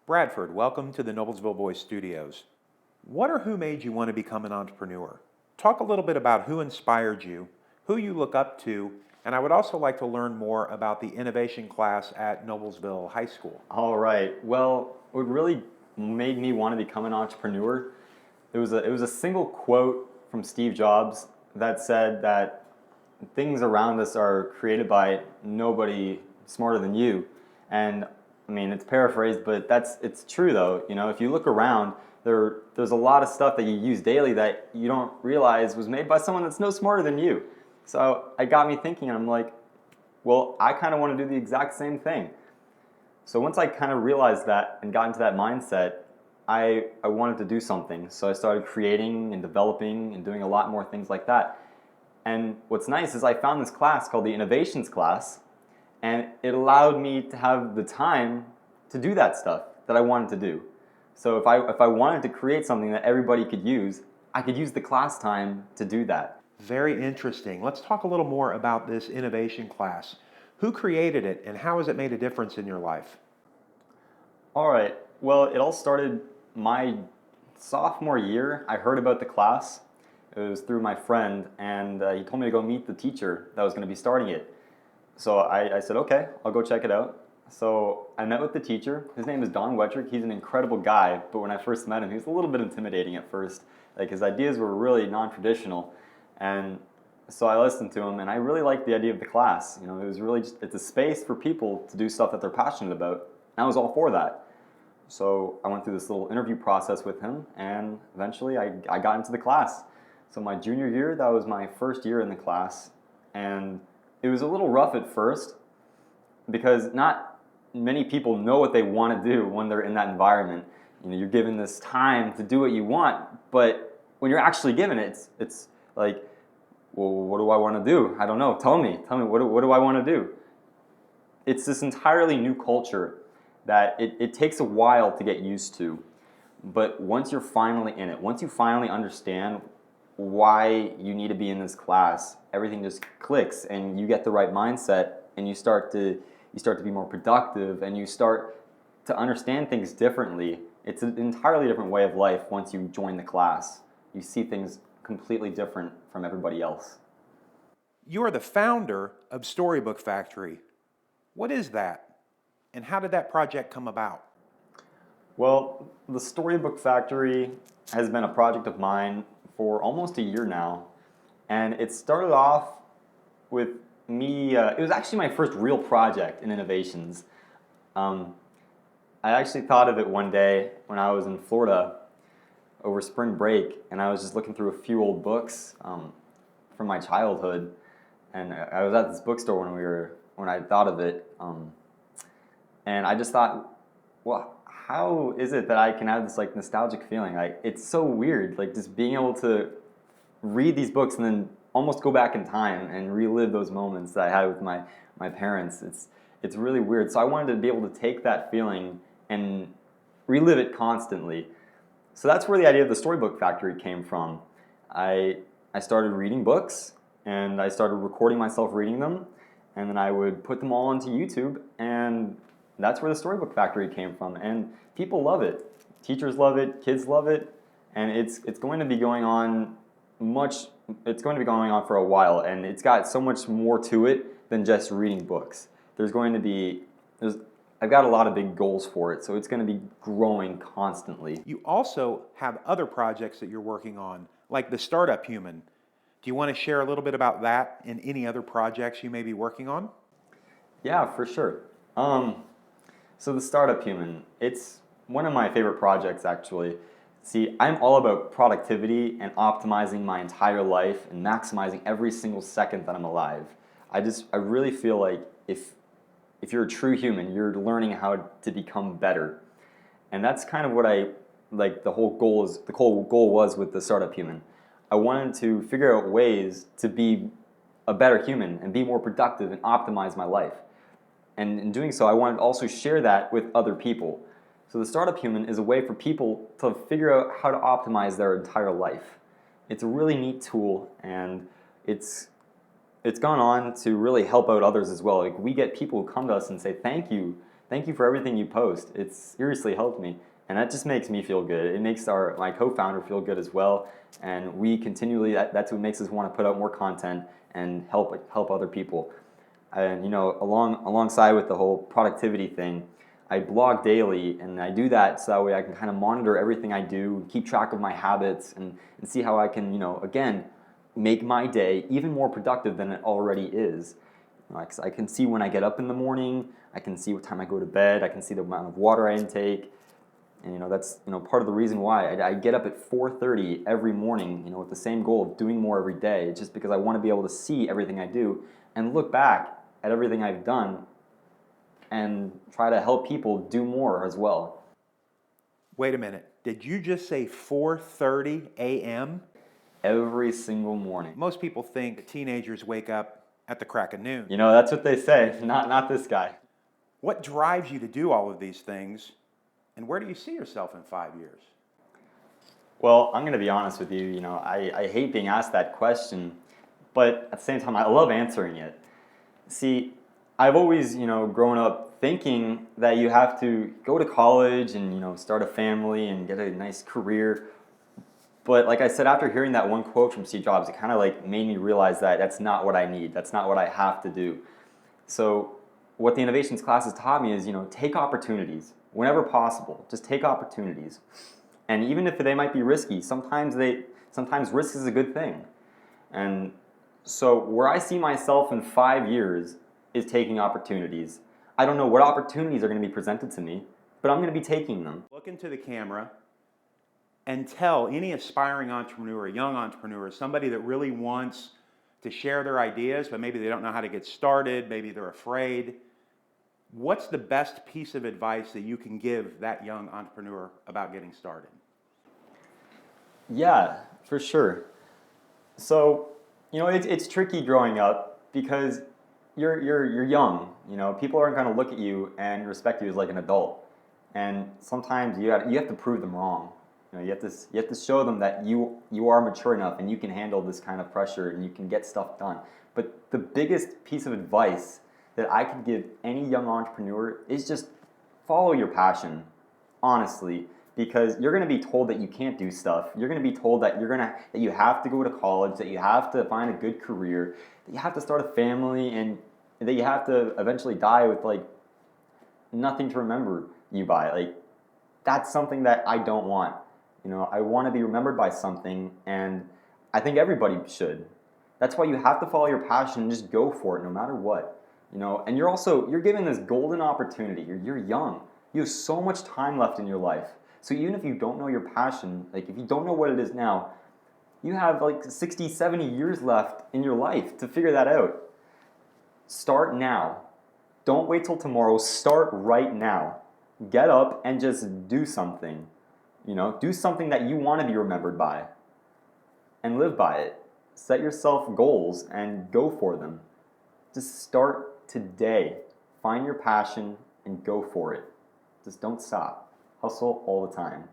Bradford, welcome to the Noblesville Boys Studios. What or who made you want to become an entrepreneur? Talk a little bit about who inspired you, who you look up to, and I would also like to learn more about the innovation class at Noblesville High School. All right. Well, what really made me want to become an entrepreneur, it was a single quote from Steve Jobs that said that things around us are created by nobody smarter than you. And I mean, it's paraphrased, but it's true though. You know, if you look around, there's a lot of stuff that you use daily that you don't realize was made by someone that's no smarter than you. So it got me thinking, and I'm like, well, I kind of want to do the exact same thing. So once I kind of realized that and got into that mindset, I wanted to do something. So I started creating and developing and doing a lot more things like that. And what's nice is I found this class called the Innovations class, and it allowed me to have the time to do that stuff that I wanted to do. So if I wanted to create something that everybody could use, I could use the class time to do that. Very interesting. Let's talk a little more about this innovation class. Who created it and how has it made a difference in your life? All right. Well, it all started my sophomore year. I heard about the class. It was through my friend, and he told me to go meet the teacher that was going to be starting it. So I said, okay, I'll go check it out. So I met with the teacher. His name is Don Wettrick. He's an incredible guy, but when I first met him, he was a little bit intimidating at first. Like, his ideas were really non-traditional, and so I listened to him, and I really liked the idea of the class. You know, it was really just, it's a space for people to do stuff that they're passionate about. And I was all for that. So I went through this little interview process with him, and eventually I got into the class. So my junior year, that was my first year in the class, and it was a little rough at first because not many people know what they want to do when they're in that environment. You know, you're given this time to do what you want, but when you're actually given it, it's like, well, what do I want to do? I don't know. Tell me, what do I want to do? It's this entirely new culture that it takes a while to get used to. But once you're finally in it, once you finally understand why you need to be in this class, everything just clicks and you get the right mindset and you start to be more productive and you start to understand things differently. It's an entirely different way of life once you join the class. You see things completely different from everybody else. You are the founder of Storybook Factory. What is that? And how did that project come about? Well, the Storybook Factory has been a project of mine for almost a year now, and it started off with me, it was actually my first real project in Innovations. I actually thought of it one day when I was in Florida over spring break, and I was just looking through a few old books from my childhood, and I was at this bookstore when I thought of it, and I just thought, well, how is it that I can have this like nostalgic feeling? Like, it's so weird, like just being able to read these books and then almost go back in time and relive those moments that I had with my parents. It's really weird. So I wanted to be able to take that feeling and relive it constantly. So that's where the idea of the Storybook Factory came from. I started reading books and I started recording myself reading them, and then I would put them all onto YouTube, and that's where the Storybook Factory came from. And people love it. Teachers love it, kids love it, and it's going to be going on for a while, and it's got so much more to it than just reading books. I've got a lot of big goals for it, so it's going to be growing constantly. You also have other projects that you're working on, like the Startup Human. Do you want to share a little bit about that and any other projects you may be working on? Yeah, for sure. So the Startup Human, it's one of my favorite projects actually. See, I'm all about productivity and optimizing my entire life and maximizing every single second that I'm alive. I really feel like if you're a true human, you're learning how to become better. And that's kind of what the whole goal was with the Startup Human. I wanted to figure out ways to be a better human and be more productive and optimize my life. And in doing so, I wanted to also share that with other people. So the Startup Human is a way for people to figure out how to optimize their entire life. It's a really neat tool, and it's gone on to really help out others as well. Like, we get people who come to us and say, thank you thank you for everything you post. It's seriously helped me. And that just makes me feel good. It makes my co-founder feel good as well. And we continually, that's what makes us want to put out more content and help other people. And alongside with the whole productivity thing, I blog daily, and I do that so that way I can kind of monitor everything I do, keep track of my habits, and see how I can, again, make my day even more productive than it already is. I can see when I get up in the morning, I can see what time I go to bed, I can see the amount of water I intake, and that's part of the reason why I get up at 4:30 every morning, with the same goal of doing more every day. It's just because I want to be able to see everything I do and look back at everything I've done and try to help people do more as well. Wait a minute. Did you just say 4:30 a.m.? Every single morning. Most people think teenagers wake up at the crack of noon. That's what they say. Not this guy. What drives you to do all of these things, and where do you see yourself in 5 years? Well, I'm going to be honest with you. I hate being asked that question, but at the same time, I love answering it. See, I've always, grown up thinking that you have to go to college and, start a family and get a nice career. But like I said, after hearing that one quote from Steve Jobs, it kind of made me realize that that's not what I need. That's not what I have to do. So what the innovations class has taught me is, take opportunities whenever possible. Just take opportunities. And even if they might be risky, sometimes risk is a good thing. And so where I see myself in 5 years is taking opportunities. I don't know what opportunities are going to be presented to me, but I'm going to be taking them. Look into the camera and tell any aspiring entrepreneur, young entrepreneur, somebody that really wants to share their ideas, but maybe they don't know how to get started, maybe they're afraid. What's the best piece of advice that you can give that young entrepreneur about getting started? Yeah, for sure. So, it's tricky growing up because you're young. People aren't going to look at you and respect you as like an adult. And sometimes you have to prove them wrong. You have to show them that you are mature enough and you can handle this kind of pressure and you can get stuff done. But the biggest piece of advice that I could give any young entrepreneur is just follow your passion, honestly, because you're going to be told that you can't do stuff. You're going to be told that that you have to go to college, that you have to find a good career, that you have to start a family, and that you have to eventually die with nothing to remember you by. That's something that I don't want. I want to be remembered by something, and I think everybody should. That's why you have to follow your passion and just go for it no matter what. And you're given this golden opportunity. You're young. You have so much time left in your life. So even if you don't know your passion, if you don't know what it is now, you have 60, 70 years left in your life to figure that out. Start now. Don't wait till tomorrow. Start right now. Get up and just do something. Do something that you want to be remembered by and live by it. Set yourself goals and go for them. Just start today. Find your passion and go for it. Just don't stop. Hustle all the time.